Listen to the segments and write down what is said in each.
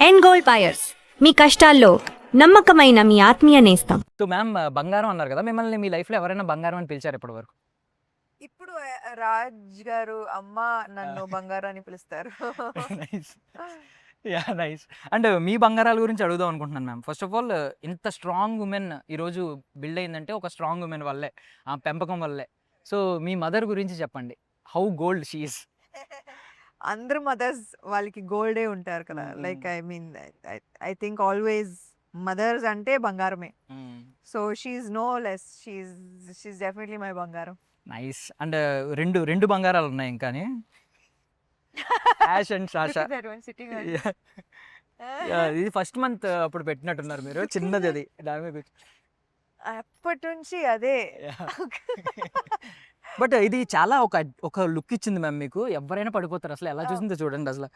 End gold buyers, మీ కష్టాల్లో నమ్మకమైన మీ ఆత్మీయ నేస్తం. సో మ్యామ్, బంగారం అన్నారు కదా, మిమ్మల్ని మీ లైఫ్లో ఎవరైనా బంగారం అని పిలిచారు ఇప్పటి వరకు? ఇప్పుడు రాజ్ గారు అమ్మ నన్ను బంగారం అని పిలుస్తారు. Nice, yeah nice. అండ్ మీ బంగారాల గురించి అడుగుదాం అనుకుంటున్నాను మ్యామ్. ఫస్ట్ ఆఫ్ ఆల్, ఇంత స్ట్రాంగ్ ఉమెన్ ఈరోజు బిల్డ్ అయిందంటే ఒక స్ట్రాంగ్ ఉమెన్ వల్లే, ఆ పెంపకం వల్లే. సో మీ మదర్ గురించి చెప్పండి, హౌ గోల్డ్ షీఈస్. అందరు మదర్స్ వాళ్ళకి గోల్డే ఉంటారు కదా. Like I mean I think always mothers అంటే బంగారమే. So she is no less, she is definitely my బంగారం. నైస్. అండ్ రెండు బంగారాలు ఉన్నాయి ఇంకాని, యాష్ అండ్ సాషా. ఇది ఫస్ట్ మంత్ అప్పుడు పెట్టినట్టున్నారు మీరు, చిన్నది అది, దాని మీద అప్పటి నుంచి అదే. బట్ ఇది చాలా ఒక లుక్ ఇచ్చింది మ్యామ్ మీకు. ఎవరైనా పడిపోతారు అసలు, ఎలా చూసిందో చూడండి, అసలు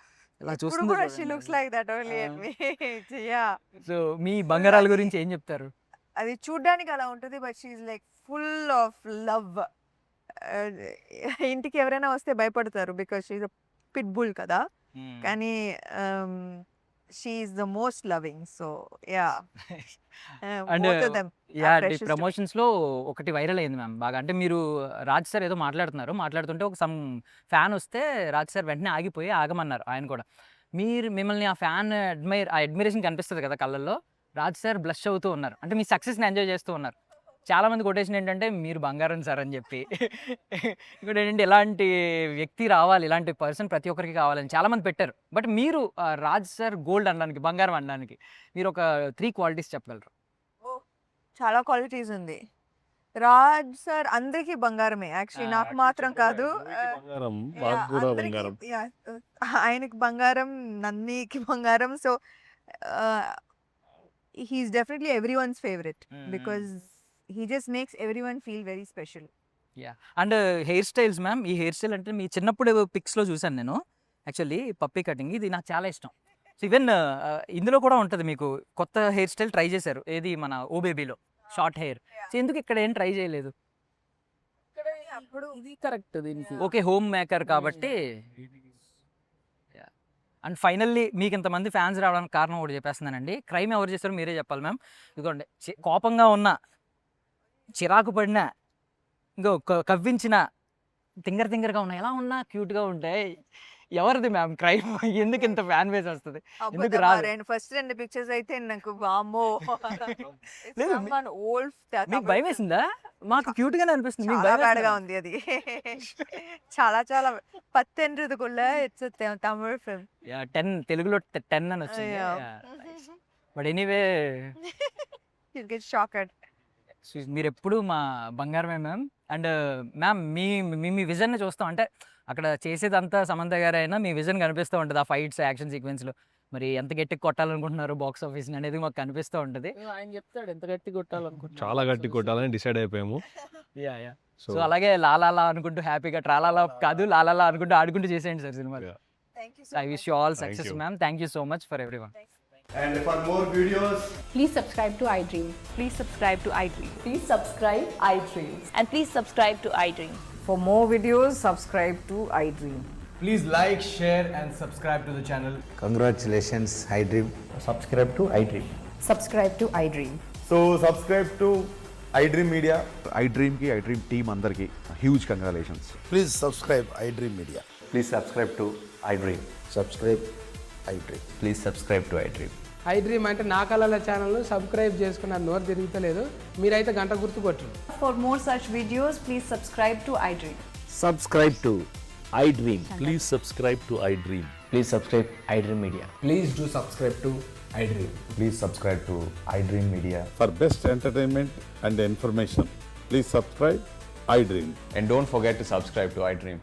ఎలా చూస్తుందో. She looks like that only and me. Yeah. So మీ బంగారాల గురించి ఏం చెప్తారు? అది చూడ్డానికి అలా ఉంటుంది, but she like full of love. ఇంటికి ఎవరైనా వస్తే భయపడతారు బికాస్ షీఈ్ పిట్ బుల్ కదా, కానీ she is the most loving. So yeah. And yeah, promotions లో ఒకటి వైరల్ అయింది మ్యామ్ బాగా. అంటే మీరు రాజ్ సార్ ఏదో మాట్లాడుతుంటే ఒక సమ్ ఫ్యాన్ వస్తే రాజ్ సార్ వెంటనే ఆగమన్నారు ఆయన కూడా. మిమ్మల్ని ఆ ఫ్యాన్ అడ్మైరేషన్ కనిపిస్తుంది కదా కళ్ళల్లో. రాజ్ సార్ బ్లష్ అవుతూ ఉన్నారు, అంటే మీ సక్సెస్ని ఎంజాయ్ చేస్తూ ఉన్నారు. చాలా మంది కొటేషన్ ఏంటంటే మీరు బంగారం సార్ అని చెప్పి. ఇక్కడ ఏంటంటే ఇలాంటి వ్యక్తి రావాలి, ఇలాంటి పర్సన్ ప్రతి ఒక్కరికి కావాలని చాలా మంది పెట్టారు. బట్ మీరు రాజ్ సార్ గోల్డ్ అనడానికి, బంగారం అనడానికి మీరు ఒక 3 క్వాలిటీస్ చెప్పగలరు? చాలా క్వాలిటీస్ ఉంది. రాజ్ సార్ అందరికీ బంగారమే, యాక్చువల్లీ నాకు మాత్రం కాదు. ఆయనకి బంగారం, నందికి బంగారం. So he is definitely everyone's favourite because he just makes everyone feel very special. Yeah. And hair styles ma'am, ఈ హెయిర్ స్టైల్ అంటే మీ చిన్నప్పుడు పిక్స్లో చూశాను నేను యాక్చువల్లీ, పప్పీ కటింగ్. ఇది నాకు చాలా ఇష్టం. సో ఈవెన్ ఇందులో కూడా ఉంటుంది, మీకు కొత్త హెయిర్ స్టైల్ ట్రై చేశారు, ఏది మన ఓ బేబీలో షార్ట్ హెయిర్. సో ఎందుకు ఇక్కడ ఏం ట్రై చేయలేదు? ఇది కరెక్ట్ దీనికి. ఓకే, హోమ్ మేకర్ కాబట్టి. అండ్ ఫైనల్లీ మీకు ఇంతమంది ఫ్యాన్స్ రావడానికి కారణం ఒకటి చెప్పేస్తున్నానండి. క్రైమ్ ఎవరు చేస్తారో మీరే చెప్పాలి మ్యామ్. ఇదిగోండి, కోపంగా ఉన్నా, చిరాకు పడినా, ఇంకో కవ్వించిన, తింగరగా ఉన్నా, ఎలా ఉన్నా క్యూట్గా ఉంటాయి. ఎవరిది మ్యామ్ క్రైమ్? ఎందుకు ఇంత ఫ్యాన్ బేస్ వస్తుంది? ఎందుకు రాదు? ఫస్ట్ 2 పిక్చర్స్ అయితే నాకు వామ్మో. లేదు, మీకు భయం వేసిందా? మాకు క్యూట్ గానే అనిపిస్తుంది, మీకు భయం బ్యాడ్గా ఉంది అది. చాలా చాలా పత్తెండ్రదుకుள்ள ఇట్స్ తమిళ ఫిల్మ్. 10 తెలుగులో 10 అని వచ్చింది. But anyway, you get shocked. మీరు ఎప్పుడు మా బంగారమే మ్యామ్. అండ్ మ్యామ్, మీ విజన్ని చూస్తాం, అంటే అక్కడ చేసేదంతా సమంత గారు అయినా మీ విజన్ కనిపిస్తూ ఉంటుంది, ఆ ఫైట్స్, యాక్షన్ సీక్వెన్స్లో. మరి ఎంత గట్టి కొట్టాలనుకుంటున్నారు బాక్స్ ఆఫీస్ అనేది మాకు కనిపిస్తూ ఉంటుంది. ఆయన చెప్తాడు ఎంత గట్టి కొట్టాలనుకుంటున్నారు. చాలా గట్టి కొట్టాలని డిసైడ్ అయిపోయాము. యా. సో అలాగే లాలాలా అనుకుంటూ హ్యాపీగా, ట్రాలాలా కాదు లాలాలా అనుకుంటూ ఆడుకుంటూ చేసేయండి sir cinema. I wish you all success ma'am. Thank you so much for everyone. And for more videos, Please subscribe to iDream. Please subscribe to iDream. Please subscribe iDream. And please subscribe to iDream. For more videos, subscribe to iDream. please like, share and subscribe to the channel. Congratulations, iDream. Subscribe to iDream. Subscribe to iDream. So subscribe to iDream Media. iDream ki iDream team andarki huge congratulations. Please subscribe iDream Media. Please subscribe to iDream. Subscribe iDream. Please subscribe to iDream. iDream అంటే నా కళల channel subscribe చేసుకున్న నోరు తిరుగుతలేదు, మీరైతే గంట గుర్తు కొట్టండి. For more such videos, please subscribe to iDream. Subscribe to iDream. Please subscribe to iDream. Please subscribe iDream Media. Please do subscribe to iDream. Please subscribe to iDream Media. For best entertainment and information, please subscribe iDream. And don't forget to subscribe to iDream.